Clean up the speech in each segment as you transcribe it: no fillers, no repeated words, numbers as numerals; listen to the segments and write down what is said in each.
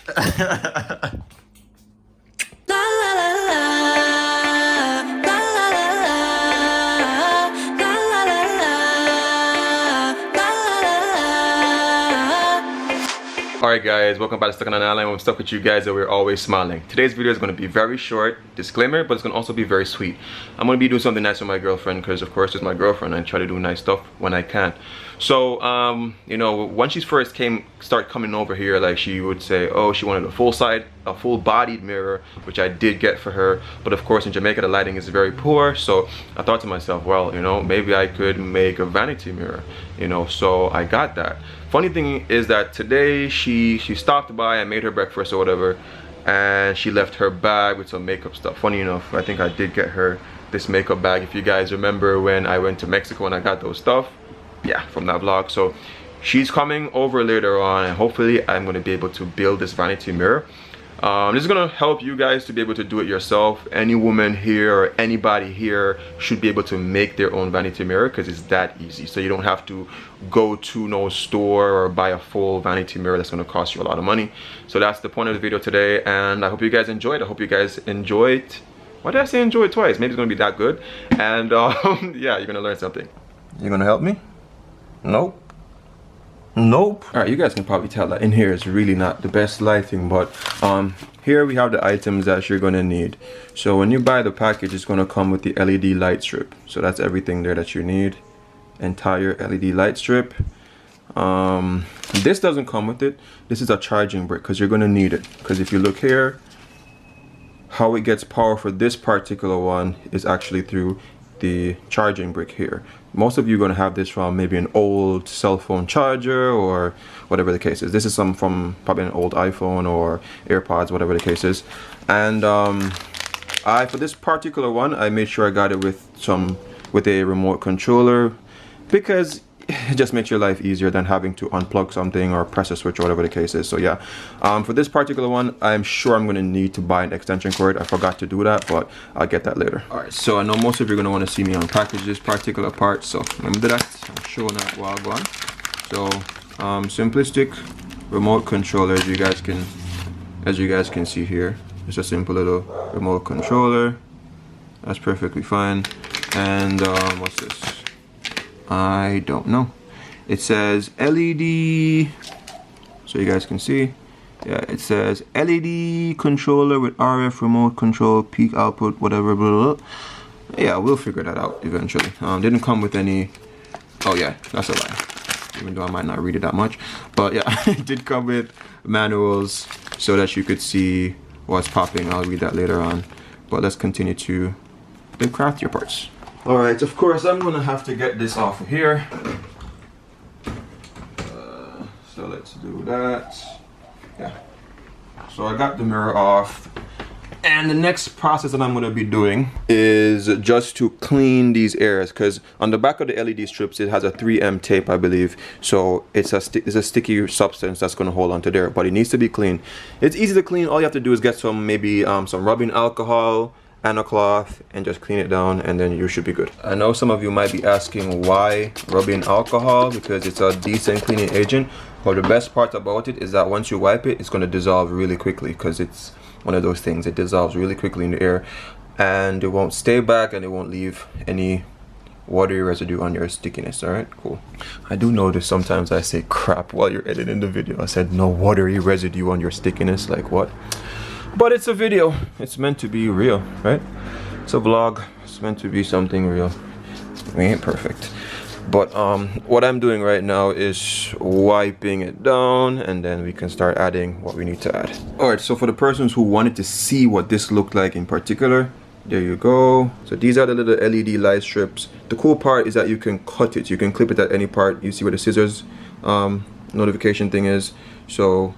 Alright guys, welcome back to Stuck on an Island. I'm stuck with you guys and we're always smiling. Today's video is going to be very short, disclaimer, but it's going to also be very sweet. I'm going to be doing something nice with my girlfriend because of course it's my girlfriend and I try to do nice stuff when I can. So, you know, when she first started coming over here, like she would say, oh, she wanted a full bodied mirror, which I did get for her. But of course in Jamaica the lighting is very poor, so I thought to myself, well, you know, maybe I could make a vanity mirror, you know, so I got that. Funny thing is that today she stopped by, I made her breakfast or whatever, and she left her bag with some makeup stuff. Funny enough, I think I did get her this makeup bag, if you guys remember when I went to Mexico and I got those stuff. Yeah, from that vlog. So she's coming over later on and hopefully I'm going to be able to build this vanity mirror. This is going to help you guys to be able to do it yourself. Any woman here or anybody here should be able to make their own vanity mirror because it's that easy. So you don't have to go to no store or buy a full vanity mirror that's going to cost you a lot of money. So that's the point of the video today, and I hope you guys enjoyed. I hope you guys enjoyed. Why did I say enjoy it twice? Maybe it's going to be that good. And yeah, you're going to learn something. You're going to help me? Nope. Nope. Alright, you guys can probably tell that in here is really not the best lighting, but here we have the items that you're going to need. So when you buy the package, it's going to come with the LED light strip. So that's everything there that you need. Entire LED light strip. This doesn't come with it. This is a charging brick because you're going to need it. Because if you look here, how it gets power for this particular one is actually through the charging brick here. Most of you are going to have this from maybe an old cell phone charger or whatever the case is. This is some from probably an old iPhone or AirPods, whatever the case is. And for this particular one, I made sure I got it with a remote controller because it just makes your life easier than having to unplug something or press a switch or whatever the case is. So yeah, for this particular one, I'm sure I'm going to need to buy an extension cord. I forgot to do that, but I'll get that later. Alright, so I know most of you are going to want to see me unpackage this particular part, so remember that. I'm showing that while going. So simplistic remote controller, as you guys can see here. It's a simple little remote controller. That's perfectly fine. And what's this? I don't know. It says LED, so you guys can see. Yeah, it says LED controller with RF remote control, peak output, whatever, blah, blah, blah. Yeah, we'll figure that out eventually. Didn't come with any. Oh yeah, that's a lie, even though I might not read it that much. But yeah, it did come with manuals so that you could see what's popping. I'll read that later on, but let's continue to craft your parts. Alright, of course I'm gonna have to get this off of here. So let's do that. Yeah. So I got the mirror off. And the next process that I'm gonna be doing is just to clean these areas, because on the back of the LED strips it has a 3M tape, I believe. So it's a sticky substance that's gonna hold onto there, but it needs to be clean. It's easy to clean. All you have to do is get some some rubbing alcohol and a cloth and just clean it down, and then you should be good. I know some of you might be asking why rubbing alcohol, because it's a decent cleaning agent, but the best part about it is that once you wipe it, it's going to dissolve really quickly, because it's one of those things. It dissolves really quickly in the air and it won't stay back and it won't leave any watery residue on your stickiness. Alright, cool. I do notice sometimes I say crap while you're editing the video. I said no watery residue on your stickiness, like what? But it's a video. It's meant to be real, right? It's a vlog. It's meant to be something real. We ain't perfect. But what I'm doing right now is wiping it down, and then we can start adding what we need to add. Alright, so for the persons who wanted to see what this looked like in particular, there you go. So these are the little LED light strips. The cool part is that you can cut it. You can clip it at any part. You see where the scissors notification thing is. So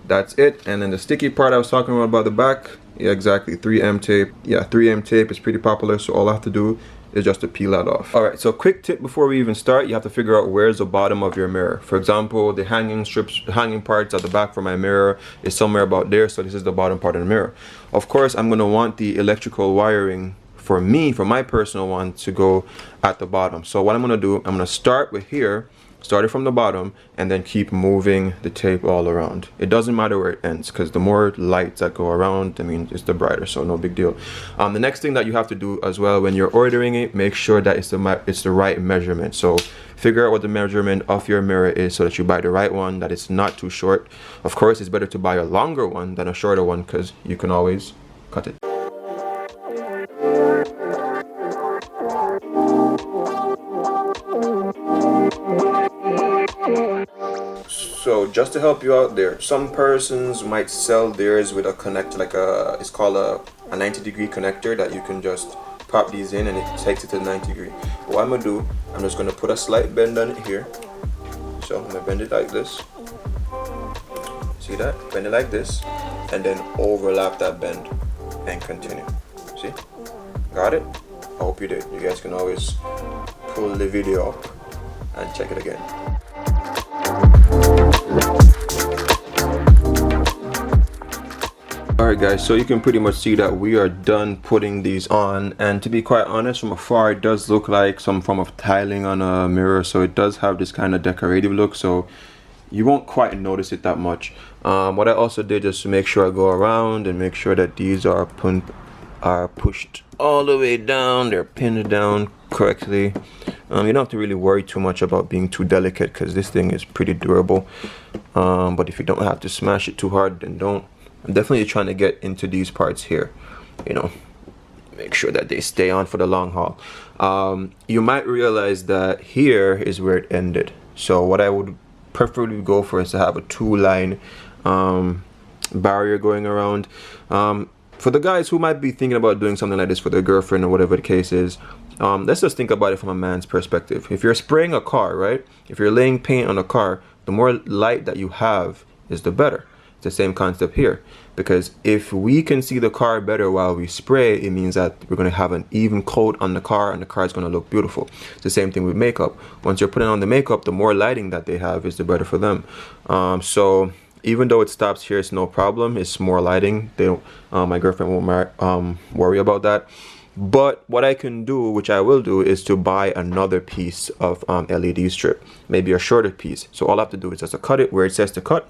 that's it. And then the sticky part I was talking about the back, yeah, exactly, 3M tape. Yeah, 3M tape is pretty popular, so all I have to do is just to peel that off. Alright, so quick tip before we even start, you have to figure out where's the bottom of your mirror. For example, the hanging strips, the hanging parts at the back for my mirror is somewhere about there, so this is the bottom part of the mirror. Of course, I'm going to want the electrical wiring for me, for my personal one, to go at the bottom. So what I'm going to do, I'm going to start with here. start it from the bottom and then keep moving the tape all around. It doesn't matter where it ends, because the more lights that go around, I mean, it's the brighter, so no big deal. The next thing that you have to do as well when you're ordering it, make sure that it's the right measurement. So figure out what the measurement of your mirror is so that you buy the right one, that it's not too short. Of course, it's better to buy a longer one than a shorter one, because you can always cut it. So just to help you out there, some persons might sell theirs with a connector, like it's called a 90-degree connector that you can just pop these in and it takes it to 90 degree. What I'm gonna do, I'm just gonna put a slight bend on it here. So I'm gonna bend it like this. See that? Bend it like this, and then overlap that bend and continue. See? Got it? I hope you did. You guys can always pull the video up and check it again. Alright guys, so you can pretty much see that we are done putting these on, and to be quite honest, from afar it does look like some form of tiling on a mirror, so it does have this kind of decorative look, so you won't quite notice it that much. What I also did, just to make sure I go around and make sure that these are pushed all the way down, they're pinned down correctly. You don't have to really worry too much about being too delicate, because this thing is pretty durable, but if you don't have to smash it too hard, then don't. I'm definitely trying to get into these parts here, you know, make sure that they stay on for the long haul. You might realize that here is where it ended, so what I would preferably go for is to have a 2-line barrier going around. For the guys who might be thinking about doing something like this for their girlfriend or whatever the case is, let's just think about it from a man's perspective. If you're spraying a car, right, if you're laying paint on a car, the more light that you have is the better. The same concept here, because if we can see the car better while we spray, it means that we're going to have an even coat on the car and the car is going to look beautiful. It's the same thing with makeup. Once you're putting on the makeup, the more lighting that they have is the better for them. So even though it stops here, it's no problem. It's more lighting. They don't, my girlfriend won't worry about that. But what I can do, which I will do, is to buy another piece of LED strip, maybe a shorter piece. So all I have to do is just to cut it where it says to cut,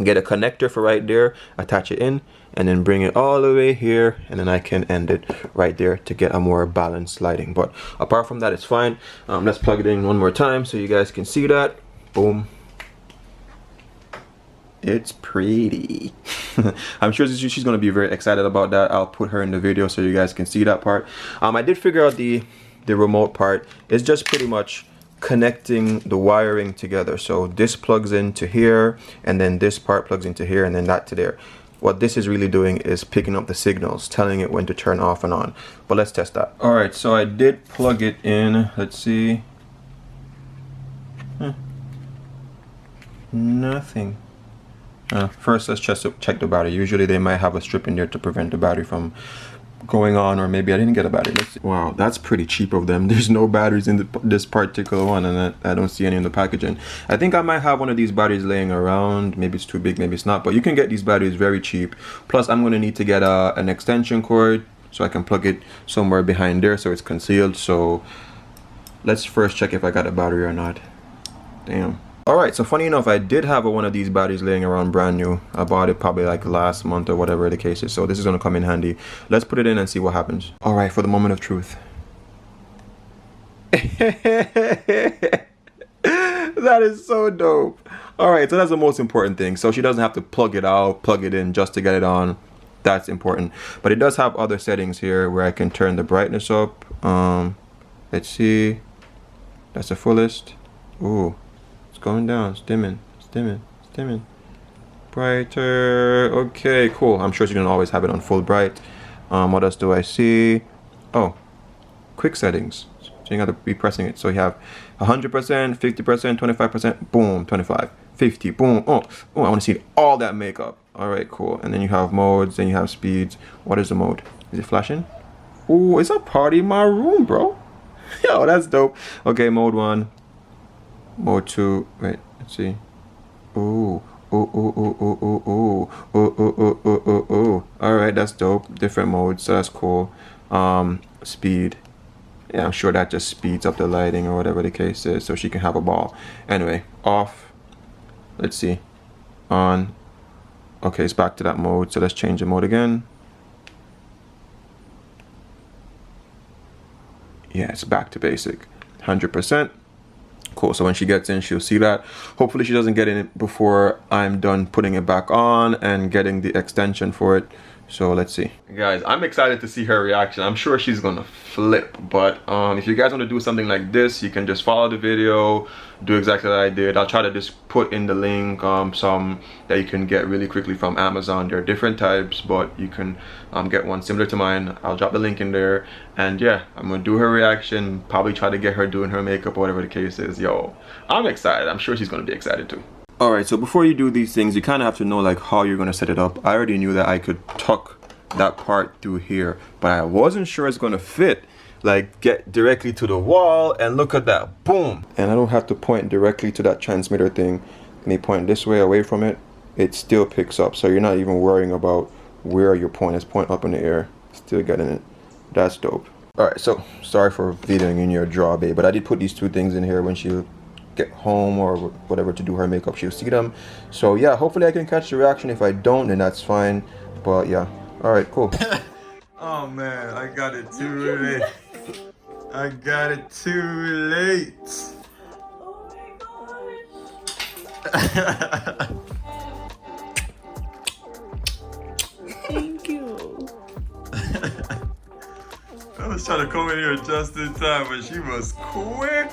get a connector for right there, attach it in, and then bring it all the way here, and then I can end it right there to get a more balanced lighting. But apart from that, it's fine. Let's plug it in one more time so you guys can see that. Boom. It's pretty. I'm sure she's going to be very excited about that. I'll put her in the video so you guys can see that part. I did figure out the remote part. It's just pretty much connecting the wiring together. So this plugs into here, and then this part plugs into here, and then that to there. What this is really doing is picking up the signals, telling it when to turn off and on. But let's test that. All right, so I did plug it in. Let's see. Nothing. First, let's just check the battery. Usually they might have a strip in there to prevent the battery from going on, or maybe I didn't get a battery. Let's see. Wow, that's pretty cheap of them. There's no batteries in this particular one, and I don't see any in the packaging. I think I might have one of these batteries laying around. Maybe it's too big, maybe it's not, but you can get these batteries very cheap. Plus I'm going to need to get an extension cord so I can plug it somewhere behind there so it's concealed. So let's first check if I got a battery or not. Damn. Alright, so funny enough, I did have one of these batteries laying around brand new. I bought it probably like last month or whatever the case is, so this is going to come in handy. Let's put it in and see what happens. Alright, for the moment of truth. That is so dope. Alright, so that's the most important thing. So she doesn't have to plug it out, plug it in just to get it on. That's important. But it does have other settings here where I can turn the brightness up. Let's see. That's the fullest. Ooh. Going down, stimming, brighter. Okay, cool. I'm sure she's gonna always have it on full bright. What else do I see? Oh, quick settings. So you gotta be pressing it. So you have 100%, 50%, 25%, boom, 25, 50, boom. Oh, I want to see all that makeup. All right, cool. And then you have modes, then you have speeds. What is the mode? Is it flashing? Ooh, it's a party in my room, bro. Yo, that's dope. Okay, mode 1. Mode 2, wait, let's see. Ooh, ooh. Alright, that's dope. Different modes, so that's cool. Speed. yeah, I'm sure that just speeds up the lighting or whatever the case is, so she can have a ball. Anyway, off. Let's see. On. Okay, it's back to that mode, so let's change the mode again. Yeah, it's back to basic. 100%. Cool, so when she gets in, she'll see that. Hopefully she doesn't get in it before I'm done putting it back on and getting the extension for it. So let's see. Guys, I'm excited to see her reaction. I'm sure she's gonna flip, but if you guys want to do something like this, you can just follow the video, do exactly what I did. I'll try to just put in the link, some that you can get really quickly from Amazon. There are different types, but you can get one similar to mine. I'll drop the link in there, and yeah, I'm gonna do her reaction, probably try to get her doing her makeup or whatever the case is. Yo, I'm excited. I'm sure she's gonna be excited too. Alright, so before you do these things, you kind of have to know like how you're going to set it up. I already knew that I could tuck that part through here, but I wasn't sure it's going to fit. Like, get directly to the wall, and look at that, boom! And I don't have to point directly to that transmitter thing. Let me point this way away from it. It still picks up, so you're not even worrying about where your point is. Point up in the air, still getting it. That's dope. Alright, so sorry for videoing in your draw, babe, but I did put these two things in here when she get home or whatever to do her makeup. She'll see them. So yeah, hopefully I can catch the reaction. If I don't, then that's fine. But yeah, all right, cool. Oh man, I got it too late. I got it too late. Oh my god. Thank you. I was trying to come in here just in time, but she was quick.